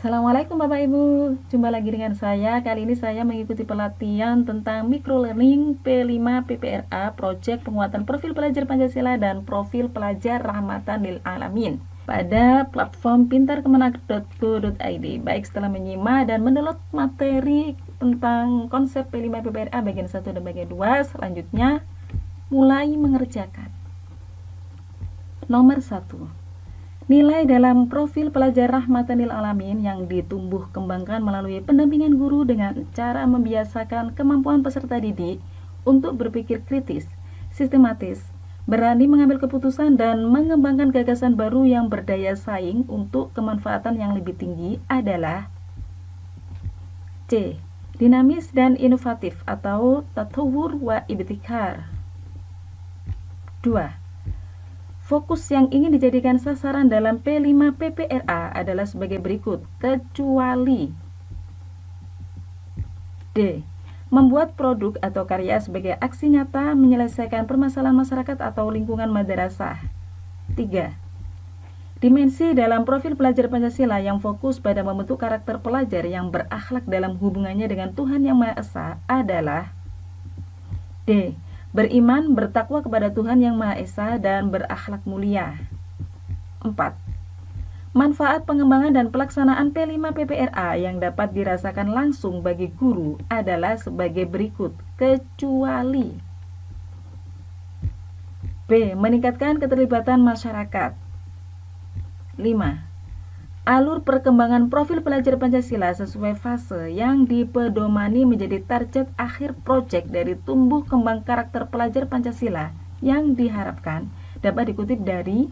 Assalamualaikum Bapak Ibu, jumpa lagi dengan saya. Kali ini saya mengikuti pelatihan tentang microlearning P5 PPRA, Project Penguatan Profil Pelajar Pancasila dan Profil Pelajar Rahmatan lil Alamin pada platform pintarkemenak.go.id. Baik, setelah menyimak dan mendownload materi tentang konsep P5 PPRA bagian 1 dan bagian 2, selanjutnya mulai mengerjakan. Nomor 1. Nilai dalam profil pelajar rahmatan lil alamin yang ditumbuh kembangkan melalui pendampingan guru dengan cara membiasakan kemampuan peserta didik untuk berpikir kritis, sistematis, berani mengambil keputusan dan mengembangkan gagasan baru yang berdaya saing untuk kemanfaatan yang lebih tinggi adalah C. Dinamis dan inovatif atau tatawur wa ibtikar. 2. Fokus yang ingin dijadikan sasaran dalam P5 PPRA adalah sebagai berikut, kecuali D. Membuat produk atau karya sebagai aksi nyata menyelesaikan permasalahan masyarakat atau lingkungan madrasah. 3. Dimensi dalam profil pelajar Pancasila yang fokus pada membentuk karakter pelajar yang berakhlak dalam hubungannya dengan Tuhan Yang Maha Esa adalah D. Beriman, bertakwa kepada Tuhan Yang Maha Esa, dan berakhlak mulia. 4. Manfaat pengembangan dan pelaksanaan P5 PPRA yang dapat dirasakan langsung bagi guru adalah sebagai berikut, kecuali B. Meningkatkan keterlibatan masyarakat. 5. Alur perkembangan profil pelajar Pancasila sesuai fase yang dipedomani menjadi target akhir proyek dari tumbuh kembang karakter pelajar Pancasila yang diharapkan dapat dikutip dari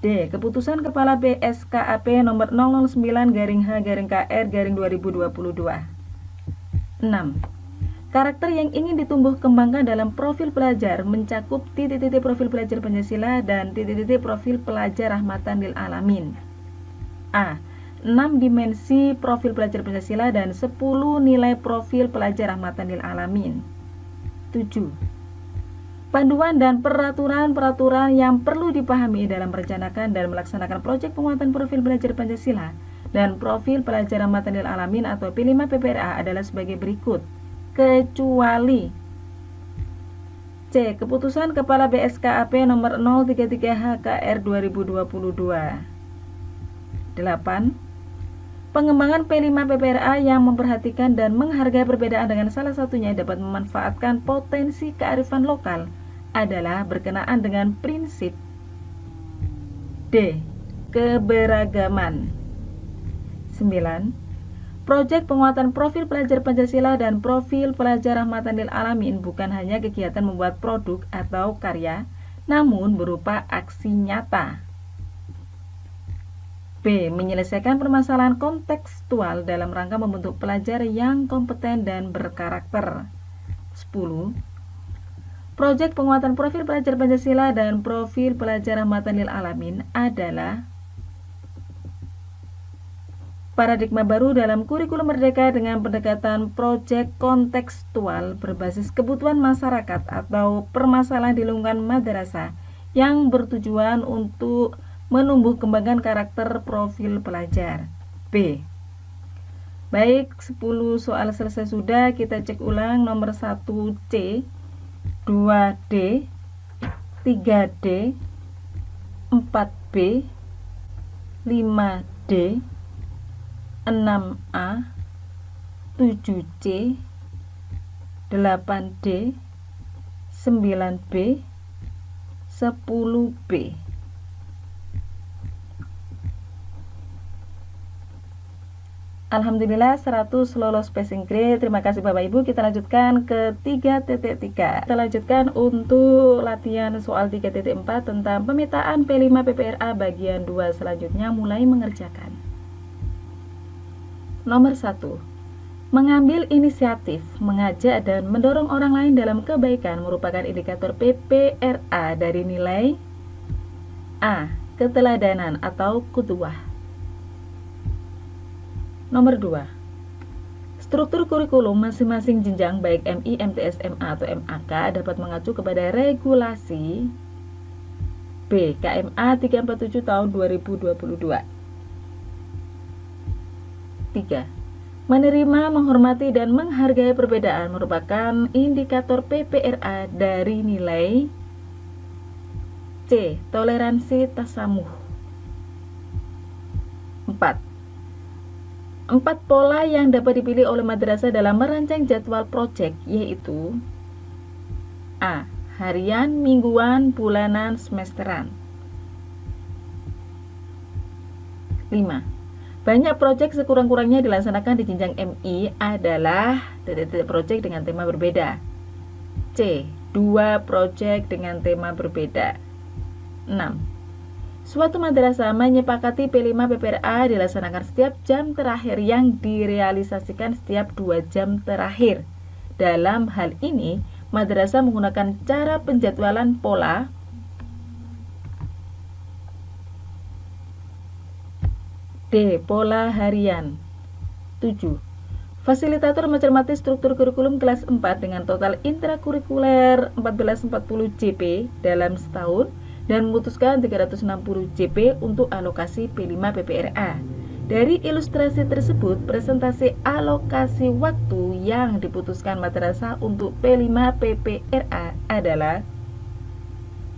D. Keputusan Kepala BSKAP nomor 009-H-KR-2022. 6. Karakter yang ingin ditumbuh kembangkan dalam profil pelajar mencakup titik-titik profil pelajar Pancasila dan titik-titik profil pelajar rahmatan lil alamin. A. 6 dimensi profil pelajar Pancasila dan 10 nilai profil pelajar rahmatan lil alamin. 7. Panduan dan peraturan-peraturan yang perlu dipahami dalam merencanakan dan melaksanakan proyek penguatan profil pelajar Pancasila dan profil pelajar rahmatan lil alamin atau P5 PPRA adalah sebagai berikut, kecuali C. Keputusan Kepala BSKAP nomor 033-HKR-2022. 8. Pengembangan P5 PPRA yang memperhatikan dan menghargai perbedaan dengan salah satunya dapat memanfaatkan potensi kearifan lokal adalah berkenaan dengan prinsip D. Keberagaman. 9. Proyek penguatan profil pelajar Pancasila dan profil pelajar rahmatan lil alamin bukan hanya kegiatan membuat produk atau karya, namun berupa aksi nyata. B. Menyelesaikan permasalahan kontekstual dalam rangka membentuk pelajar yang kompeten dan berkarakter. 10. Proyek penguatan profil pelajar Pancasila dan profil pelajar rahmatan lil alamin adalah paradigma baru dalam kurikulum merdeka dengan pendekatan proyek kontekstual berbasis kebutuhan masyarakat atau permasalahan di lingkungan madrasah yang bertujuan untuk menumbuh kembangkan karakter profil pelajar. B. Baik, 10 soal selesai sudah, kita cek ulang. Nomor 1C, 2D, 3D, 4B, 5D, 6A, 7C, 8D, 9B, 10B. Alhamdulillah 100 lolos passing grade. Terima kasih Bapak Ibu. Kita lanjutkan ke 3.3. Kita lanjutkan untuk latihan soal 3.4 tentang pemetaan P5 PPRA bagian 2. Selanjutnya mulai mengerjakan. Nomor 1. Mengambil inisiatif, mengajak dan mendorong orang lain dalam kebaikan merupakan indikator PPRA dari nilai A. Keteladanan atau qudwah. Nomor 2. Struktur kurikulum masing-masing jenjang baik MI, MTS, MA atau MAK dapat mengacu kepada regulasi B. KMA 347 tahun 2022. 3. Menerima, menghormati, dan menghargai perbedaan merupakan indikator PPRA dari nilai. C. Toleransi tasamuh. 4. 4 pola yang dapat dipilih oleh madrasah dalam merancang jadwal proyek yaitu A. Harian, mingguan, bulanan, semesteran. 5. Banyak proyek sekurang-kurangnya dilaksanakan di jenjang MI adalah proyek dengan tema berbeda. C. 2 proyek dengan tema berbeda. 6. Suatu madrasah menyepakati P5 PPRA dilaksanakan setiap jam terakhir yang direalisasikan setiap 2 jam terakhir. Dalam hal ini, madrasah menggunakan cara penjadwalan pola D. Pola harian. 7. Fasilitator mencermati struktur kurikulum kelas 4 dengan total intrakurikuler 1440 JP dalam setahun dan memutuskan 360 JP untuk alokasi P5 PPRA. Dari ilustrasi tersebut, presentasi alokasi waktu yang diputuskan madrasah untuk P5 PPRA adalah,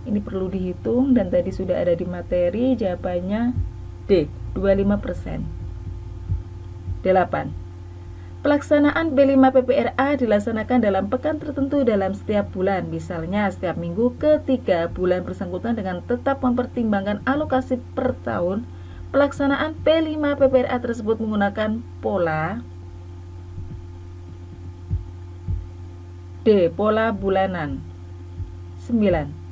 ini perlu dihitung dan tadi sudah ada di materi, jawabannya D. 25%. 8. Pelaksanaan P5 PPRA dilaksanakan dalam pekan tertentu dalam setiap bulan, misalnya setiap minggu ketiga bulan bersangkutan dengan tetap mempertimbangkan alokasi per tahun. Pelaksanaan P5 PPRA tersebut menggunakan pola D. Pola bulanan. 9.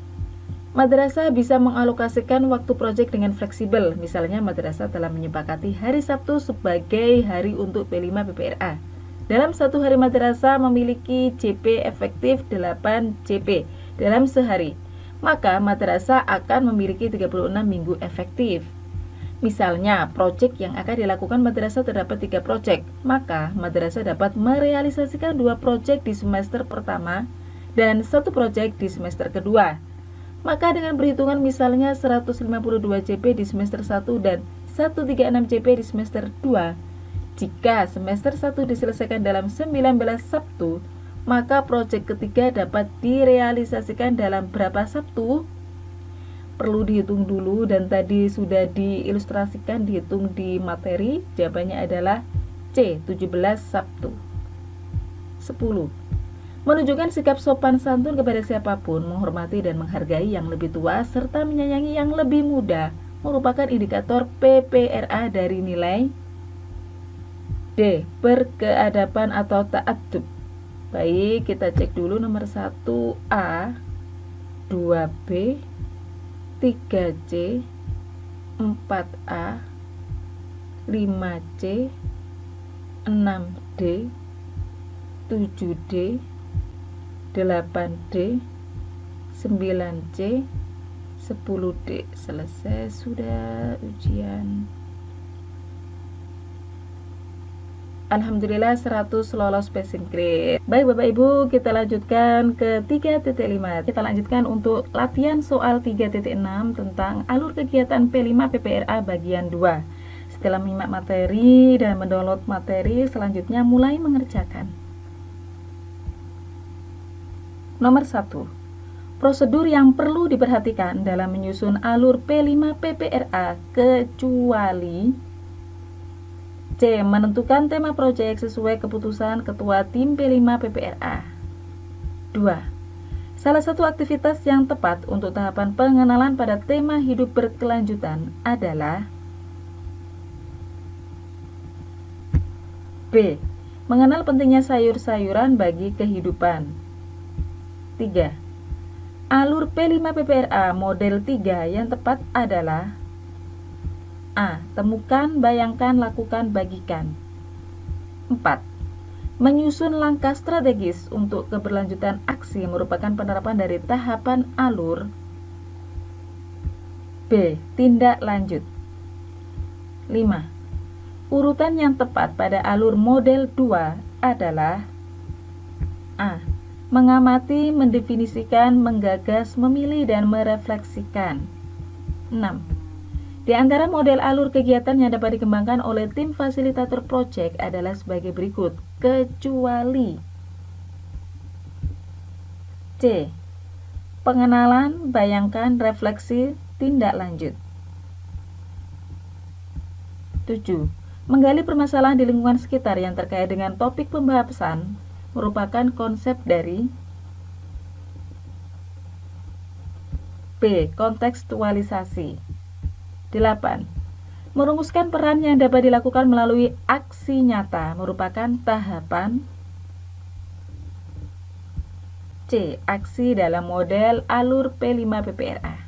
Madrasah bisa mengalokasikan waktu proyek dengan fleksibel. Misalnya madrasah telah menyepakati hari Sabtu sebagai hari untuk P5 PPRA. Dalam satu hari madrasah memiliki JP efektif 8 JP dalam sehari. Maka madrasah akan memiliki 36 minggu efektif. Misalnya, proyek yang akan dilakukan madrasah terdapat 3 proyek. Maka madrasah dapat merealisasikan 2 proyek di semester pertama dan 1 proyek di semester kedua. Maka dengan perhitungan misalnya 152 JP di semester 1 dan 136 JP di semester 2, jika semester 1 diselesaikan dalam 19 Sabtu, maka proyek ketiga dapat direalisasikan dalam berapa Sabtu? Perlu dihitung dulu dan tadi sudah diilustrasikan, dihitung di materi. Jawabannya adalah C. 17 Sabtu. 10. Menunjukkan sikap sopan santun kepada siapapun, menghormati dan menghargai yang lebih tua, serta menyayangi yang lebih muda, merupakan indikator PPRA dari nilai D. Berkeadaban atau ta'addub. Baik, kita cek dulu nomor 1A, 2B, 3C, 4A, 5C, 6D, 7D, 8D, 9C, 10D. Selesai sudah ujian. Alhamdulillah 100 lolos passing grade. Baik Bapak Ibu, kita lanjutkan ke 3.5. Kita lanjutkan untuk latihan soal 3.6 tentang alur kegiatan P5 PPRA bagian 2. Setelah menyimak materi dan mendownload materi, selanjutnya mulai mengerjakan. Nomor 1. Prosedur yang perlu diperhatikan dalam menyusun alur P5 PPRA kecuali C. Menentukan tema proyek sesuai keputusan Ketua Tim P5 PPRA. 2. Salah satu aktivitas yang tepat untuk tahapan pengenalan pada tema hidup berkelanjutan adalah B. Mengenal pentingnya sayur-sayuran bagi kehidupan. 3. Alur P5 PPRA model 3 yang tepat adalah A. Temukan, bayangkan, lakukan, bagikan. 4. Menyusun langkah strategis untuk keberlanjutan aksi merupakan penerapan dari tahapan alur B. Tindak lanjut. 5. Urutan yang tepat pada alur model 2 adalah A. Mengamati, mendefinisikan, menggagas, memilih, dan merefleksikan. 6. Di antara model alur kegiatan yang dapat dikembangkan oleh tim fasilitator project adalah sebagai berikut, kecuali C. Pengenalan, bayangkan, refleksi, tindak lanjut. 7. Menggali permasalahan di lingkungan sekitar yang terkait dengan topik pembahasan merupakan konsep dari B. Kontekstualisasi. 8. Merumuskan peran yang dapat dilakukan melalui aksi nyata merupakan tahapan C. Aksi dalam model alur P5PPRA.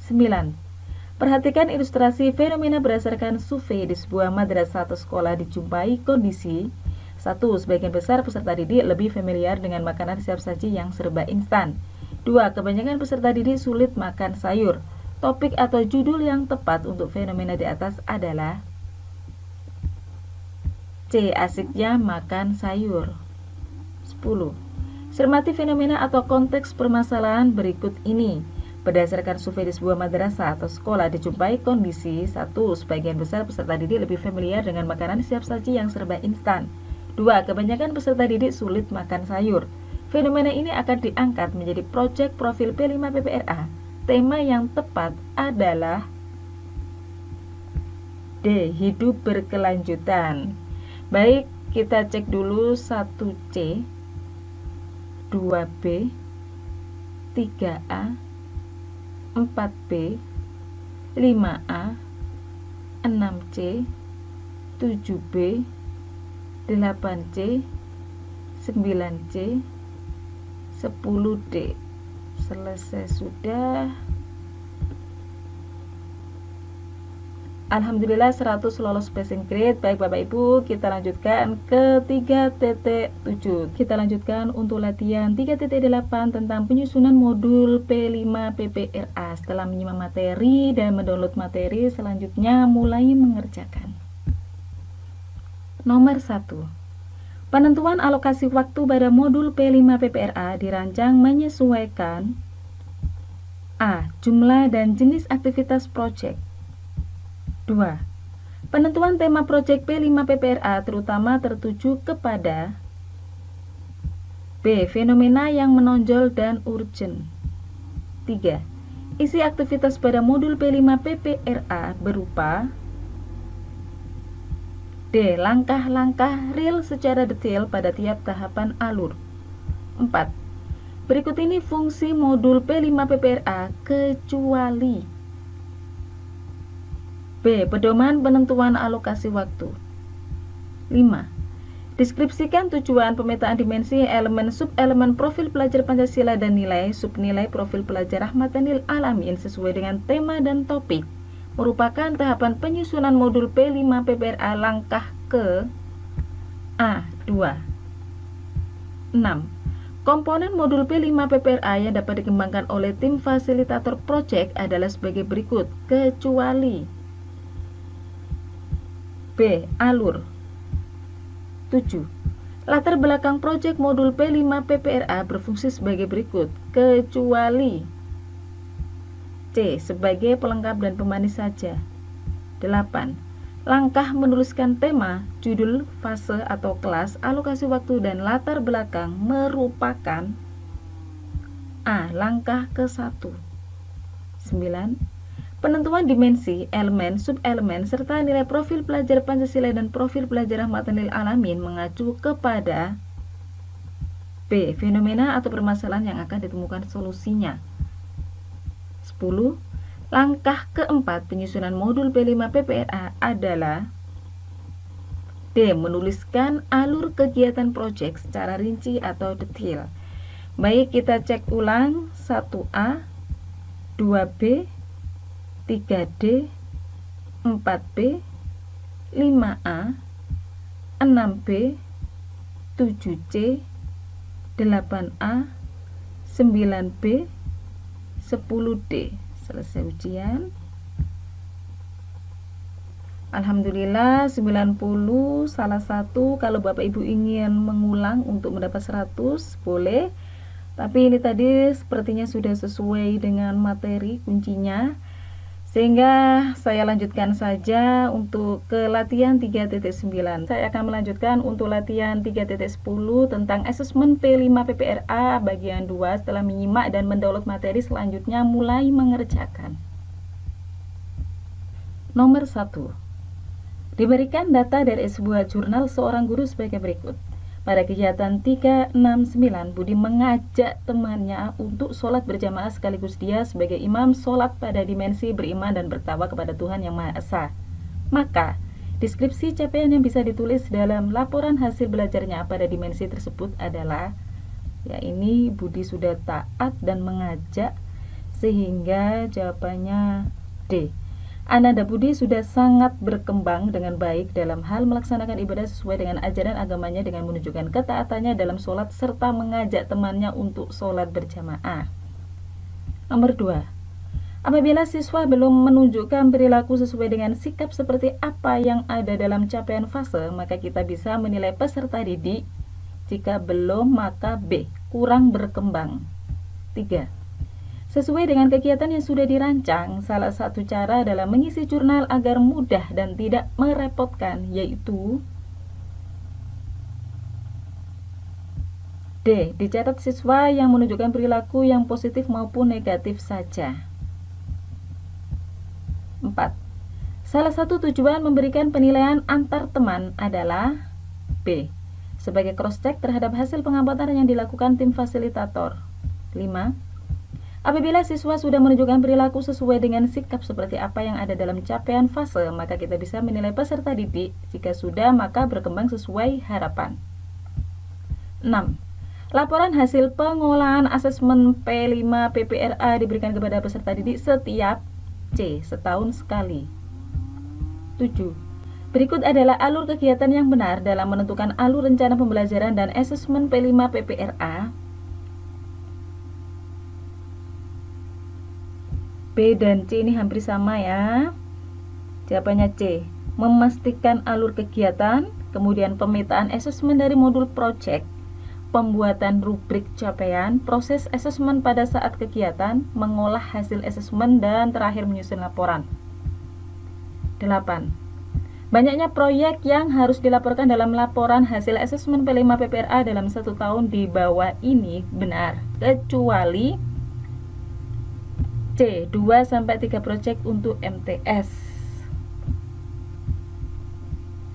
9. Perhatikan ilustrasi fenomena berdasarkan survei di sebuah madrasah atau sekolah dijumpai kondisi 1. Sebagian besar peserta didik lebih familiar dengan makanan siap saji yang serba instan. 2. Kebanyakan peserta didik sulit makan sayur. Topik atau judul yang tepat untuk fenomena di atas adalah C. Asiknya makan sayur. 10. Cermati fenomena atau konteks permasalahan berikut ini. Berdasarkan survei di sebuah madrasah atau sekolah dijumpai kondisi 1. Sebagian besar peserta didik lebih familiar dengan makanan siap saji yang serba instan. 2. Kebanyakan peserta didik sulit makan sayur. Fenomena ini akan diangkat menjadi proyek profil P5PPRA. Tema yang tepat adalah D. Hidup berkelanjutan. Baik, kita cek dulu 1C, 2B, 3A, 4B, 5A, 6C, 7B, 8C, 9C, 10D. Selesai sudah. Alhamdulillah 100 lolos passing grade. Baik Bapak Ibu, kita lanjutkan ke 3.7. Kita lanjutkan untuk latihan 3.8 tentang penyusunan modul P5PPRA. Setelah menyimak materi dan mendownload materi, selanjutnya mulai mengerjakan. Nomor 1. Penentuan alokasi waktu pada modul P5PPRA dirancang menyesuaikan A. Jumlah dan jenis aktivitas proyek. 2. Penentuan tema proyek P5PPRA terutama tertuju kepada B. Fenomena yang menonjol dan urgent. 3. Isi aktivitas pada modul P5PPRA berupa D. Langkah-langkah real secara detail pada tiap tahapan alur. 4. Berikut ini fungsi modul P5PPRA kecuali B. Pedoman penentuan alokasi waktu. 5. Deskripsikan tujuan pemetaan dimensi elemen subelemen profil pelajar Pancasila dan nilai subnilai profil pelajar Rahmatan lil Alamin sesuai dengan tema dan topik. Merupakan tahapan penyusunan modul P5PPRA langkah ke A2. 6. Komponen modul P5PPRA yang dapat dikembangkan oleh tim fasilitator project adalah sebagai berikut, kecuali B. Alur. 7. Latar belakang proyek modul P5PPRA berfungsi sebagai berikut, kecuali C. Sebagai pelengkap dan pemanis saja. 8. Langkah menuliskan tema, judul, fase atau kelas, alokasi waktu, dan latar belakang merupakan A. Langkah ke-1. 9. Penentuan dimensi, elemen, subelemen, serta nilai profil pelajar Pancasila dan profil pelajar Rahmatan lil Alamin mengacu kepada B. Fenomena atau permasalahan yang akan ditemukan solusinya. 10. Langkah keempat penyusunan modul P5PPRA adalah D. Menuliskan alur kegiatan proyek secara rinci atau detail. Baik, kita cek ulang 1A, 2B, 3D, 4B, 5A, 6B, 7C, 8A, 9B, 10D. Selesai ujian. Alhamdulillah 90 salah satu. Kalau Bapak Ibu ingin mengulang untuk mendapat 100 boleh. Tapi ini tadi sepertinya sudah sesuai dengan materi kuncinya. Sehingga saya lanjutkan saja untuk ke latihan 3.9. Saya akan melanjutkan untuk latihan 3.10 tentang asesmen P5 PPRA bagian 2 setelah menyimak dan mendownload materi selanjutnya mulai mengerjakan. Nomor 1. Diberikan data dari sebuah jurnal seorang guru sebagai berikut. Pada kegiatan 369, Budi mengajak temannya untuk sholat berjamaah sekaligus dia sebagai imam sholat pada dimensi beriman dan bertakwa kepada Tuhan Yang Maha Esa. Maka, deskripsi capaian yang bisa ditulis dalam laporan hasil belajarnya pada dimensi tersebut adalah, ya ini Budi sudah taat dan mengajak, sehingga jawabannya D. Ananda Budi sudah sangat berkembang dengan baik dalam hal melaksanakan ibadah sesuai dengan ajaran agamanya dengan menunjukkan ketaatannya dalam sholat serta mengajak temannya untuk sholat berjamaah. Nomor 2. Apabila siswa belum menunjukkan perilaku sesuai dengan sikap seperti apa yang ada dalam capaian fase, maka kita bisa menilai peserta didik. Jika belum, maka B. Kurang berkembang. 3. Sesuai dengan kegiatan yang sudah dirancang, salah satu cara adalah mengisi jurnal agar mudah dan tidak merepotkan, yaitu D. Dicatat siswa yang menunjukkan perilaku yang positif maupun negatif saja. 4. Salah satu tujuan memberikan penilaian antar teman adalah B. Sebagai cross-check terhadap hasil pengamatan yang dilakukan tim fasilitator. 5. Apabila siswa sudah menunjukkan perilaku sesuai dengan sikap seperti apa yang ada dalam capaian fase, maka kita bisa menilai peserta didik. Jika sudah, maka berkembang sesuai harapan. 6. Laporan hasil pengolahan asesmen P5 PPRA diberikan kepada peserta didik setiap C. Setahun sekali. 7. Berikut adalah alur kegiatan yang benar dalam menentukan alur rencana pembelajaran dan asesmen P5 PPRA. B dan C ini hampir sama ya. Jawabannya C. Memastikan alur kegiatan, kemudian pemetaan asesmen dari modul project, pembuatan rubrik capaian, proses asesmen pada saat kegiatan, mengolah hasil asesmen, dan terakhir menyusun laporan. 8. Banyaknya proyek yang harus dilaporkan dalam laporan hasil asesmen P5 PPRA dalam 1 tahun di bawah ini benar, kecuali C. 2-3 proyek untuk MTS.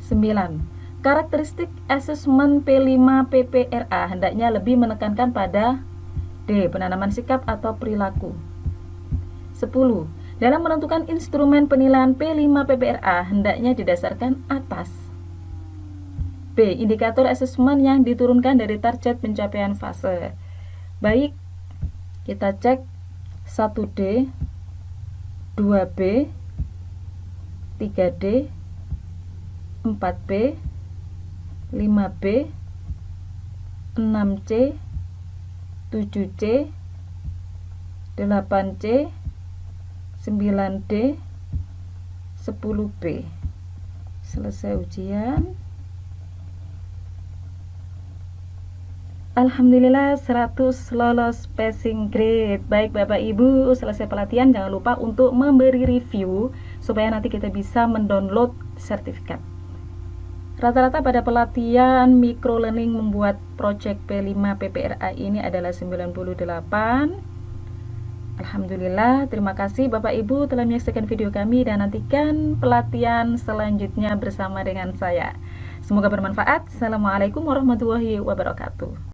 9. Karakteristik asesmen P5 PPRA hendaknya lebih menekankan pada D. Penanaman sikap atau perilaku. 10. Dalam menentukan instrumen penilaian P5 PPRA hendaknya didasarkan atas B. Indikator asesmen yang diturunkan dari target pencapaian fase. Baik, kita cek 1D, 2B, 3D, 4B, 5B, 6C, 7C, 8C, 9D, 10B. Selesai ujian. Alhamdulillah 100 lolos passing grade. Baik Bapak Ibu, selesai pelatihan jangan lupa untuk memberi review supaya nanti kita bisa mendownload sertifikat. Rata-rata pada pelatihan micro learning membuat project P5 PPRA ini adalah 98. Alhamdulillah, terima kasih Bapak Ibu telah menyaksikan video kami dan nantikan pelatihan selanjutnya bersama dengan saya. Semoga bermanfaat. Assalamualaikum warahmatullahi wabarakatuh.